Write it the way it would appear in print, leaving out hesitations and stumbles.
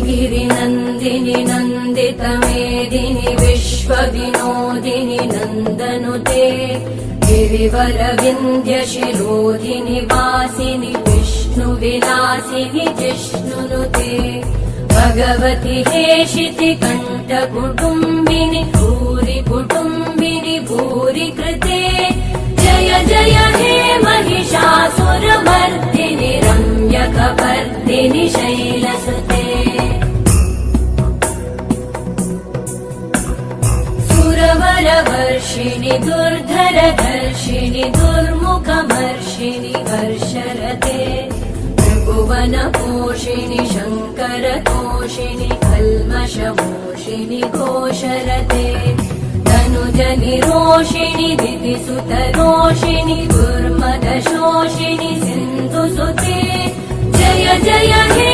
गिरिनन्दिनि नन्दितमेदिनि विश्वविनोदिनि नन्दनुते गिरिवरविन्ध्यशिरोधिनि वासिनि विष्णुविलासिनि जिष्णुनुते भगवति हेशिति कण्ठकुटुम्बिनि भूरि कुटुम्बिनि भूरि कृते जय जय हे महिषासुरमर्दिनि रम्यकपर्दिनि शैलसुते सुरवरवर्षिणि दुर्धरधर्षिणि दुर्मुखमर्षिणि हर्षरते भुवनपोषिणि शङ्करतोषिणि कल्मषमोषिणि घोषरते तनुजनिरोषिणि दितिसुतरोषिणि दुर्मदशोषिणि सिन्धुसुते जय जय हे